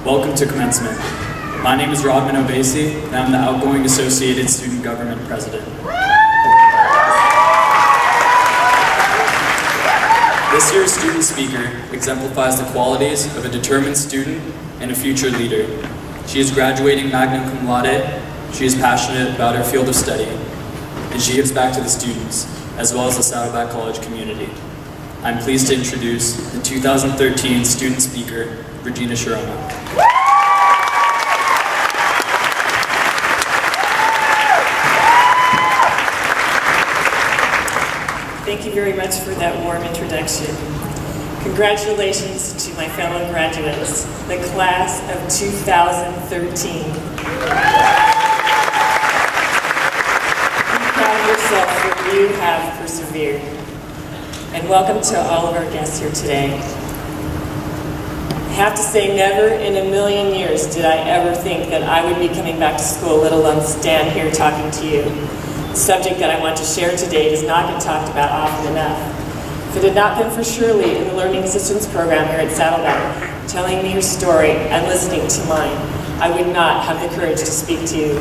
Welcome to Commencement. My name is Rodman Obasi, and I'm the outgoing Associated Student Government President. This year's student speaker exemplifies the qualities of a determined student and a future leader. She is graduating magna cum laude, she is passionate about her field of study, and she gives back to the students, as well as the Saddleback College community. I'm pleased to introduce the 2013 student speaker, Regina Shiroma. Thank you very much for that warm introduction. Congratulations to my fellow graduates, the class of 2013. Be proud of yourself, for you have persevered. And welcome to all of our guests here today. I have to say, never in a million years did I ever think that I would be coming back to school, let alone stand here talking to you. The subject that I want to share today does not get talked about often enough. If it had not been for Shirley in the Learning Assistance Program here at Saddleback, telling me her story and listening to mine, I would not have the courage to speak to you.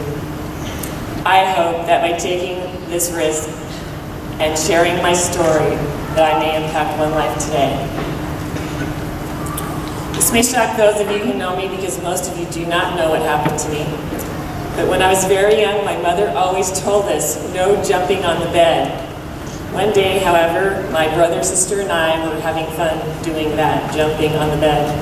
I hope that by taking this risk and sharing my story, that I may impact one life today. This may shock those of you who know me because most of you do not know what happened to me. But when I was very young, my mother always told us, no jumping on the bed. One day, however, my brother, sister, and I were having fun doing that, jumping on the bed.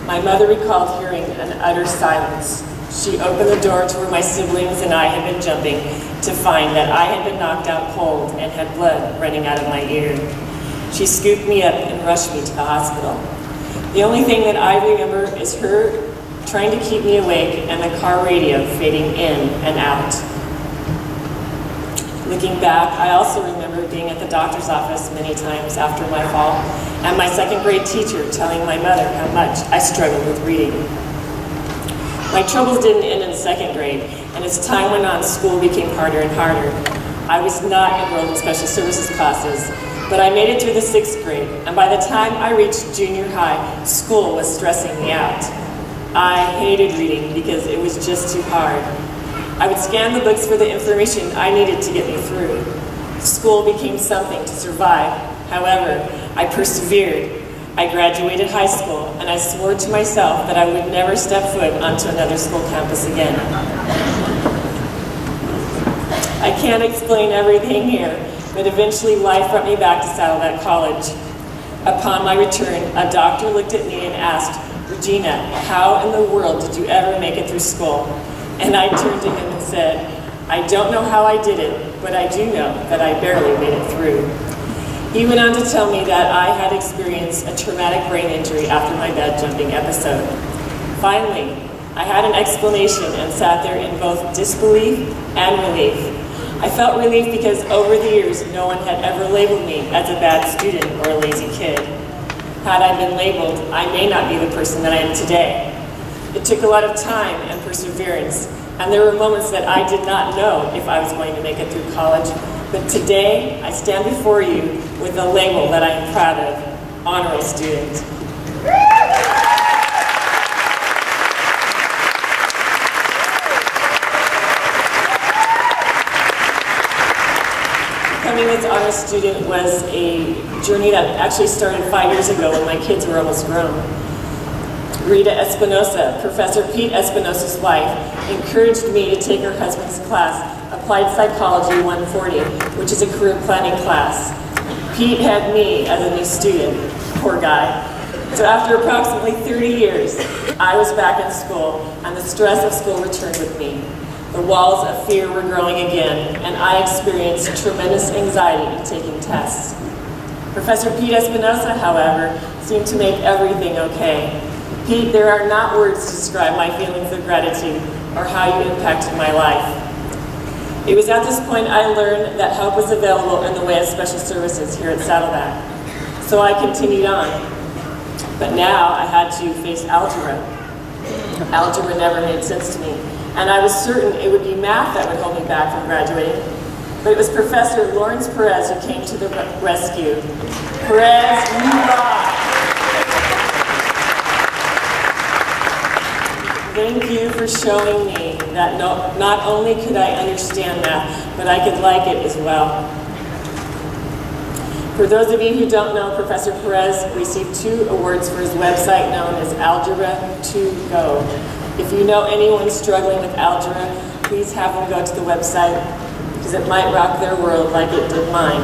My mother recalled hearing an utter silence. She opened the door to where my siblings and I had been jumping to find that I had been knocked out cold and had blood running out of my ear. She scooped me up and rushed me to the hospital. The only thing that I remember is her trying to keep me awake and the car radio fading in and out. Looking back, I also remember being at the doctor's office many times after my fall, and my second grade teacher telling my mother how much I struggled with reading. My troubles didn't end in second grade, and as time went on, school became harder and harder. I was not enrolled in special services classes, but I made it through the 6th grade, and by the time I reached junior high, school was stressing me out. I hated reading because it was just too hard. I would scan the books for the information I needed to get me through. School became something to survive. However, I persevered. I graduated high school, and I swore to myself that I would never step foot onto another school campus again. I can't explain everything here, but eventually life brought me back to Saddleback College. Upon my return, a doctor looked at me and asked, "Regina, how in the world did you ever make it through school?" And I turned to him and said, "I don't know how I did it, but I do know that I barely made it through." He went on to tell me that I had experienced a traumatic brain injury after my bed jumping episode. Finally, I had an explanation and sat there in both disbelief and relief. I felt relief because over the years, no one had ever labeled me as a bad student or a lazy kid. Had I been labeled, I may not be the person that I am today. It took a lot of time and perseverance, and there were moments that I did not know if I was going to make it through college. But today, I stand before you with a label that I am proud of, honor roll student. Becoming this honor student was a journey that actually started 5 years ago when my kids were almost grown. Rita Espinosa, Professor Pete Espinosa's wife, encouraged me to take her husband's class, Applied Psychology 140, which is a career planning class. Pete had me as a new student, poor guy. So after approximately 30 years, I was back in school, and the stress of school returned with me. The walls of fear were growing again, and I experienced tremendous anxiety in taking tests. Professor Pete Espinosa, however, seemed to make everything okay. Pete, there are not words to describe my feelings of gratitude or how you impacted my life. It was at this point I learned that help was available in the way of special services here at Saddleback. So I continued on. But now I had to face algebra. Algebra never made sense to me, and I was certain it would be math that would hold me back from graduating. But it was Professor Lawrence Perez who came to the rescue. Perez, you rock! for showing me that not only could I understand math, but I could like it as well. For those of you who don't know, Professor Perez received 2 awards for his website known as Algebra to Go. If you know anyone struggling with algebra, please have them go to the website because it might rock their world like it did mine.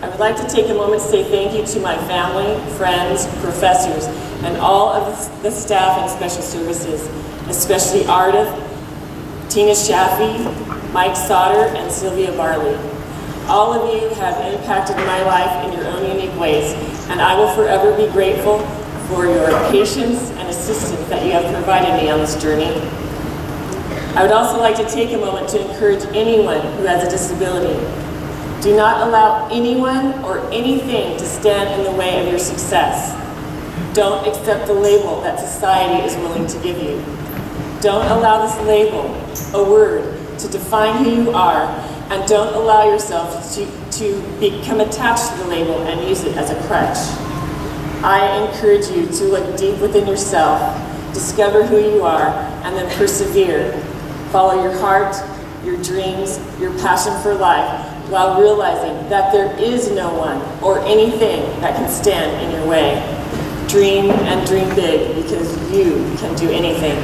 I would like to take a moment to say thank you to my family, friends, professors, and all of the staff in special services, especially Ardith, Tina Shaffey, Mike Sauter, and Sylvia Barley. All of you have impacted my life in your own unique ways, and I will forever be grateful for your patience and assistance that you have provided me on this journey. I would also like to take a moment to encourage anyone who has a disability. Do not allow anyone or anything to stand in the way of your success. Don't accept the label that society is willing to give you. Don't allow this label, a word, to define who you are, and don't allow yourself to become attached to the label and use it as a crutch. I encourage you to look deep within yourself, discover who you are, and then persevere. Follow your heart, your dreams, your passion for life, while realizing that there is no one or anything that can stand in your way. Dream and dream big because you can do anything.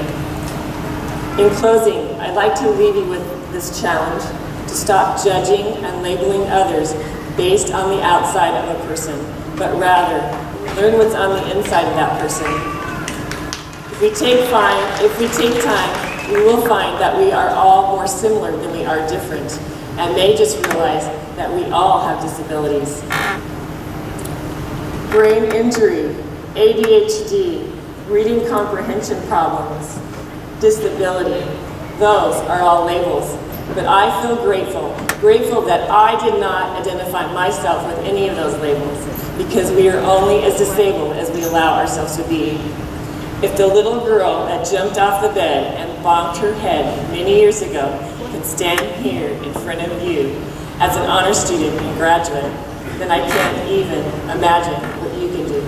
In closing, I'd like to leave you with this challenge to stop judging and labeling others based on the outside of a person, but rather learn what's on the inside of that person. If we take time, we will find that we are all more similar than we are different, and may just realize that we all have disabilities. Brain injury, ADHD, reading comprehension problems, disability, those are all labels. But I feel grateful that I did not identify myself with any of those labels, because we are only as disabled as we allow ourselves to be. If the little girl that jumped off the bed and bonked her head many years ago can stand here in front of you as an honor student and graduate, then I can't even imagine what you can do.